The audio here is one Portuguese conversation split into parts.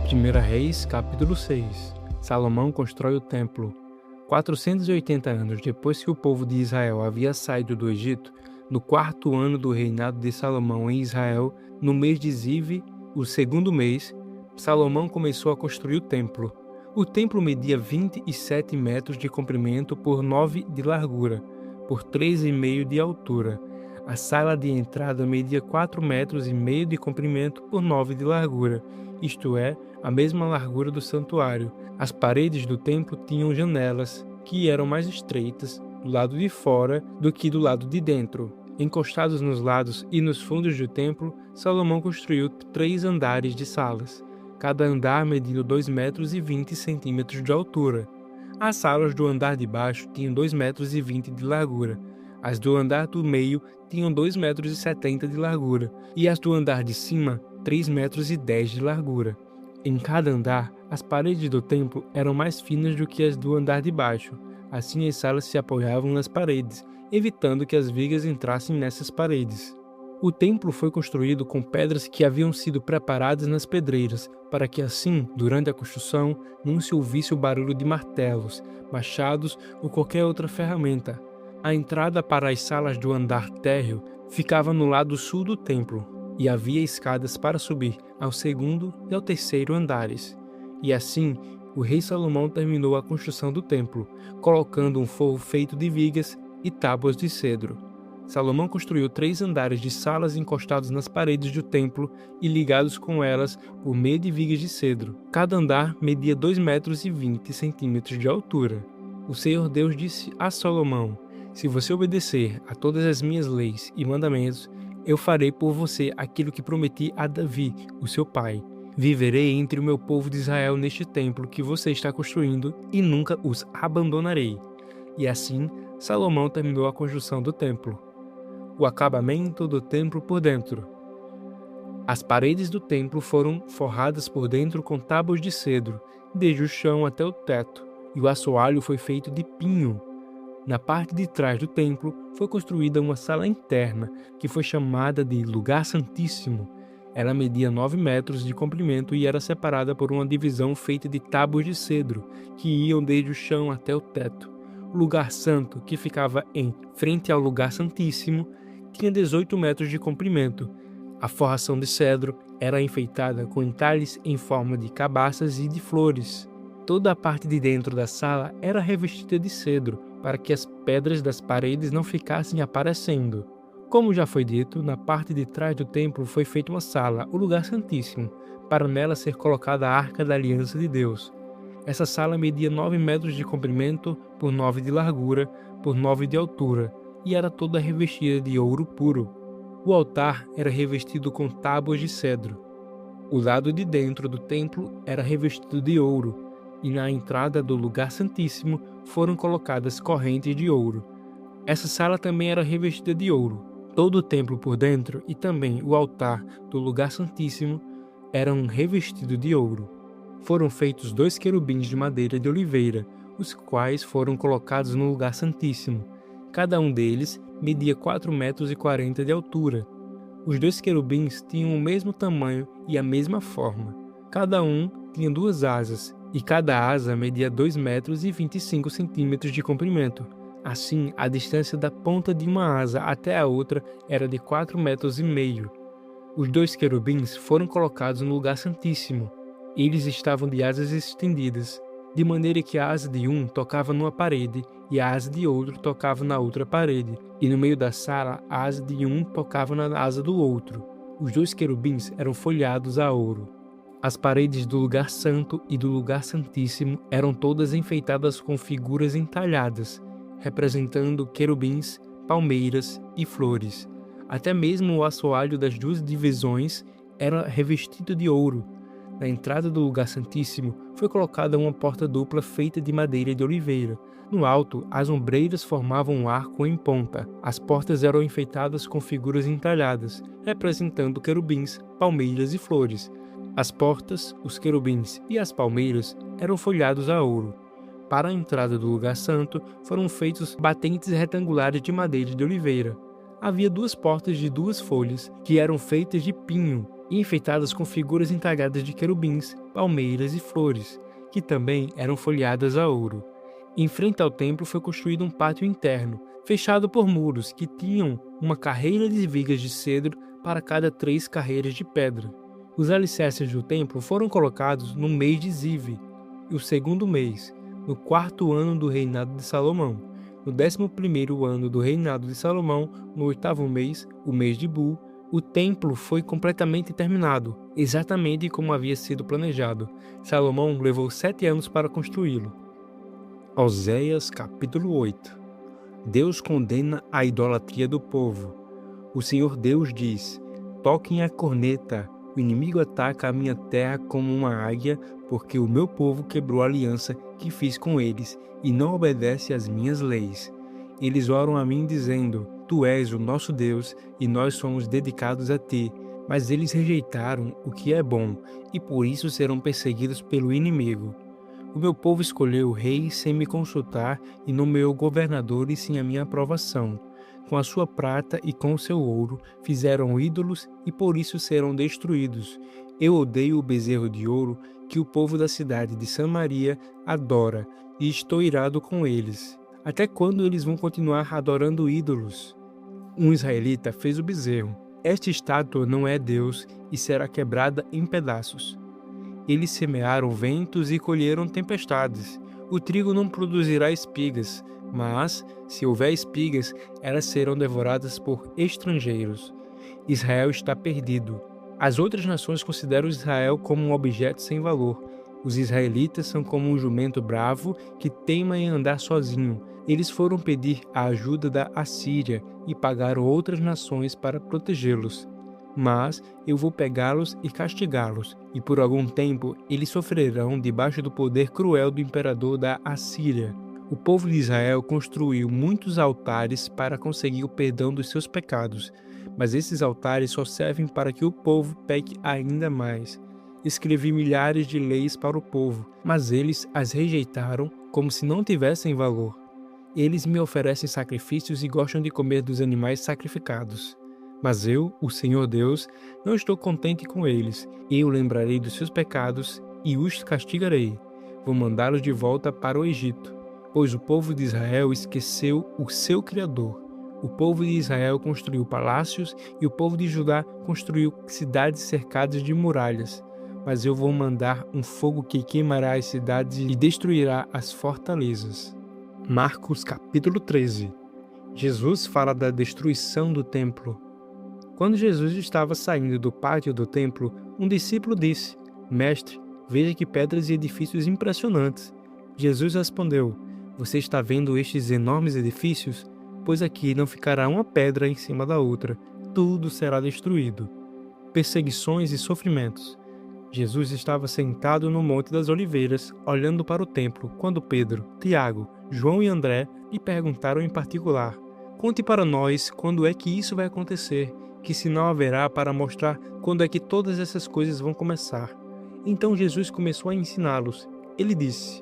1 Reis, capítulo 6. Salomão constrói o templo. 480 anos depois que o povo de Israel havia saído do Egito, no 4º ano do reinado de Salomão em Israel, no mês de Ziv, o 2º mês, Salomão começou a construir o templo. O templo media 27 metros de comprimento por 9 de largura, por 3,5 de altura. A sala de entrada media 4,5 metros de comprimento por 9 de largura, isto é, a mesma largura do santuário. As paredes do templo tinham janelas, que eram mais estreitas do lado de fora do que do lado de dentro. Encostados nos lados e nos fundos do templo, Salomão construiu 3 andares de salas, cada andar medindo 2,20 metros de altura. As salas do andar de baixo tinham 2,20 metros de largura. As do andar do meio tinham 2,70 metros de largura, e as do andar de cima, 3,10 metros de largura. Em cada andar, as paredes do templo eram mais finas do que as do andar de baixo. Assim, as salas se apoiavam nas paredes, evitando que as vigas entrassem nessas paredes. O templo foi construído com pedras que haviam sido preparadas nas pedreiras, para que assim, durante a construção, não se ouvisse o barulho de martelos, machados ou qualquer outra ferramenta. A entrada para as salas do andar térreo ficava no lado sul do templo, e havia escadas para subir ao 2º e ao 3º andares. E assim, o rei Salomão terminou a construção do templo, colocando um forro feito de vigas e tábuas de cedro. Salomão construiu 3 andares de salas encostados nas paredes do templo e ligados com elas por meio de vigas de cedro. Cada andar media 2,20 metros de altura. O Senhor Deus disse a Salomão: "Se você obedecer a todas as minhas leis e mandamentos, eu farei por você aquilo que prometi a Davi, o seu pai. Viverei entre o meu povo de Israel neste templo que você está construindo e nunca os abandonarei." E assim, Salomão terminou a construção do templo. O acabamento do templo por dentro. As paredes do templo foram forradas por dentro com tábuas de cedro, desde o chão até o teto, e o assoalho foi feito de pinho. Na parte de trás do templo foi construída uma sala interna, que foi chamada de Lugar Santíssimo. Ela media 9 metros de comprimento e era separada por uma divisão feita de tábuas de cedro, que iam desde o chão até o teto. O lugar santo, que ficava em frente ao Lugar Santíssimo, tinha 18 metros de comprimento. A forração de cedro era enfeitada com entalhes em forma de cabaças e de flores. Toda a parte de dentro da sala era revestida de cedro, para que as pedras das paredes não ficassem aparecendo. Como já foi dito, na parte de trás do templo foi feita uma sala, o Lugar Santíssimo, para nela ser colocada a Arca da Aliança de Deus. Essa sala media 9 metros de comprimento por 9 de largura por 9 de altura e era toda revestida de ouro puro. O altar era revestido com tábuas de cedro. O lado de dentro do templo era revestido de ouro, e na entrada do Lugar Santíssimo foram colocadas correntes de ouro. Essa sala também era revestida de ouro. Todo o templo por dentro e também o altar do Lugar Santíssimo eram revestidos de ouro. Foram feitos 2 querubins de madeira de oliveira, os quais foram colocados no Lugar Santíssimo. Cada um deles media 4,40 metros de altura. Os 2 querubins tinham o mesmo tamanho e a mesma forma. Cada um tinha 2 asas, e cada asa media 2,25 metros de comprimento. Assim, a distância da ponta de uma asa até a outra era de 4,5 metros. Os 2 querubins foram colocados no Lugar Santíssimo. Eles estavam de asas estendidas, de maneira que a asa de um tocava numa parede e a asa de outro tocava na outra parede, e no meio da sala a asa de um tocava na asa do outro. Os 2 querubins eram folhados a ouro. As paredes do Lugar Santo e do Lugar Santíssimo eram todas enfeitadas com figuras entalhadas, representando querubins, palmeiras e flores. Até mesmo o assoalho das 2 divisões era revestido de ouro. Na entrada do Lugar Santíssimo foi colocada uma porta dupla feita de madeira de oliveira. No alto, as ombreiras formavam um arco em ponta. As portas eram enfeitadas com figuras entalhadas, representando querubins, palmeiras e flores. As portas, os querubins e as palmeiras eram folhados a ouro. Para a entrada do Lugar Santo foram feitos batentes retangulares de madeira de oliveira. Havia 2 portas de 2 folhas, que eram feitas de pinho. e enfeitadas com figuras entalhadas de querubins, palmeiras e flores, que também eram folheadas a ouro. Em frente ao templo foi construído um pátio interno, fechado por muros que tinham uma carreira de vigas de cedro para cada 3 carreiras de pedra. Os alicerces do templo foram colocados no mês de Ziv, o 2º mês, no 4º ano do reinado de Salomão. No 11º ano do reinado de Salomão, no 8º mês, o mês de Bu, o templo foi completamente terminado, exatamente como havia sido planejado. Salomão levou 7 anos para construí-lo. Oséias capítulo 8. Deus condena a idolatria do povo. O Senhor Deus diz: toquem a corneta, o inimigo ataca a minha terra como uma águia, porque o meu povo quebrou a aliança que fiz com eles e não obedece às minhas leis. Eles oram a mim dizendo: Tu és o nosso Deus e nós somos dedicados a ti. Mas eles rejeitaram o que é bom e por isso serão perseguidos pelo inimigo. O meu povo escolheu reis sem me consultar e nomeou governadores sem a minha aprovação. Com a sua prata e com o seu ouro fizeram ídolos e por isso serão destruídos. Eu odeio o bezerro de ouro que o povo da cidade de Samaria adora e estou irado com eles. Até quando eles vão continuar adorando ídolos? Um israelita fez o bezerro. Esta estátua não é Deus e será quebrada em pedaços. Eles semearam ventos e colheram tempestades. O trigo não produzirá espigas, mas, se houver espigas, elas serão devoradas por estrangeiros. Israel está perdido. As outras nações consideram Israel como um objeto sem valor. Os israelitas são como um jumento bravo que teima em andar sozinho. Eles foram pedir a ajuda da Assíria e pagaram outras nações para protegê-los. Mas eu vou pegá-los e castigá-los, e por algum tempo eles sofrerão debaixo do poder cruel do imperador da Assíria. O povo de Israel construiu muitos altares para conseguir o perdão dos seus pecados, mas esses altares só servem para que o povo peque ainda mais. Escrevi milhares de leis para o povo, mas eles as rejeitaram como se não tivessem valor. Eles me oferecem sacrifícios e gostam de comer dos animais sacrificados. Mas eu, o Senhor Deus, não estou contente com eles. Eu lembrarei dos seus pecados e os castigarei. Vou mandá-los de volta para o Egito, pois o povo de Israel esqueceu o seu Criador. O povo de Israel construiu palácios e o povo de Judá construiu cidades cercadas de muralhas. Mas eu vou mandar um fogo que queimará as cidades e destruirá as fortalezas. Marcos capítulo 13. Jesus fala da destruição do templo. Quando Jesus estava saindo do pátio do templo, um discípulo disse: Mestre, veja que pedras e edifícios impressionantes. Jesus respondeu: Você está vendo estes enormes edifícios? Pois aqui não ficará uma pedra em cima da outra, tudo será destruído. Perseguições e sofrimentos. Jesus estava sentado no Monte das Oliveiras, olhando para o templo, quando Pedro, Tiago, João e André lhe perguntaram em particular: Conte para nós quando é que isso vai acontecer, que sinal haverá para mostrar quando é que todas essas coisas vão começar. Então Jesus começou a ensiná-los. Ele disse: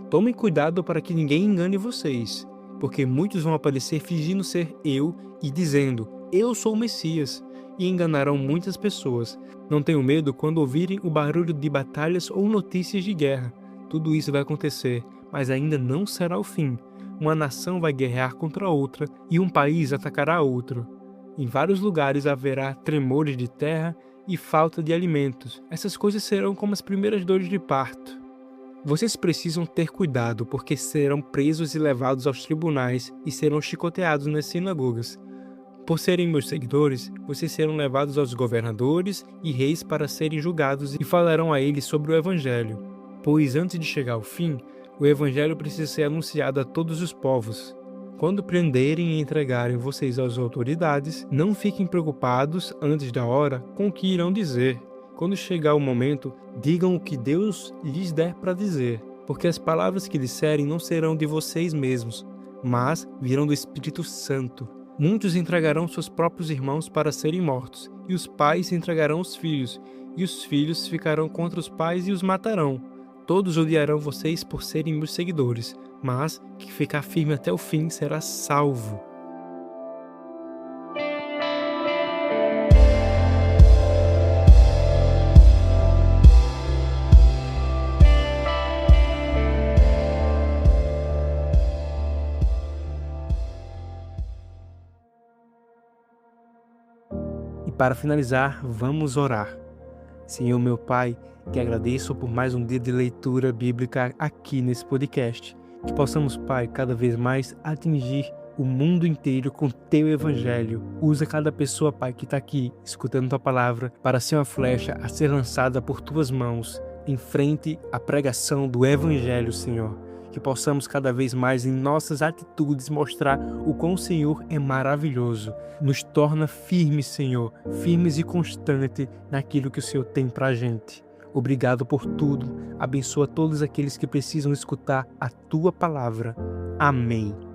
Tomem cuidado para que ninguém engane vocês, porque muitos vão aparecer fingindo ser eu e dizendo: Eu sou o Messias, e enganarão muitas pessoas. Não tenham medo quando ouvirem o barulho de batalhas ou notícias de guerra. Tudo isso vai acontecer, mas ainda não será o fim. Uma nação vai guerrear contra outra e um país atacará outro. Em vários lugares haverá tremores de terra e falta de alimentos. Essas coisas serão como as primeiras dores de parto. Vocês precisam ter cuidado, porque serão presos e levados aos tribunais e serão chicoteados nas sinagogas. Por serem meus seguidores, vocês serão levados aos governadores e reis para serem julgados e falarão a eles sobre o Evangelho. Pois antes de chegar ao fim, o Evangelho precisa ser anunciado a todos os povos. Quando prenderem e entregarem vocês às autoridades, não fiquem preocupados antes da hora com o que irão dizer. Quando chegar o momento, digam o que Deus lhes der para dizer, porque as palavras que disserem não serão de vocês mesmos, mas virão do Espírito Santo. Muitos entregarão seus próprios irmãos para serem mortos, e os pais entregarão os filhos, e os filhos ficarão contra os pais e os matarão. Todos odiarão vocês por serem meus seguidores, mas quem ficar firme até o fim será salvo. para finalizar, vamos orar. Senhor, meu Pai, que agradeço por mais um dia de leitura bíblica aqui nesse podcast. Que possamos, Pai, cada vez mais atingir o mundo inteiro com Teu Evangelho. Usa cada pessoa, Pai, que está aqui escutando Tua palavra para ser uma flecha a ser lançada por Tuas mãos em frente à pregação do Evangelho, Senhor. Que possamos cada vez mais em nossas atitudes mostrar o quão o Senhor é maravilhoso. Nos torna firmes, Senhor, firmes e constantes naquilo que o Senhor tem para a gente. Obrigado por tudo. Abençoa todos aqueles que precisam escutar a Tua palavra. Amém.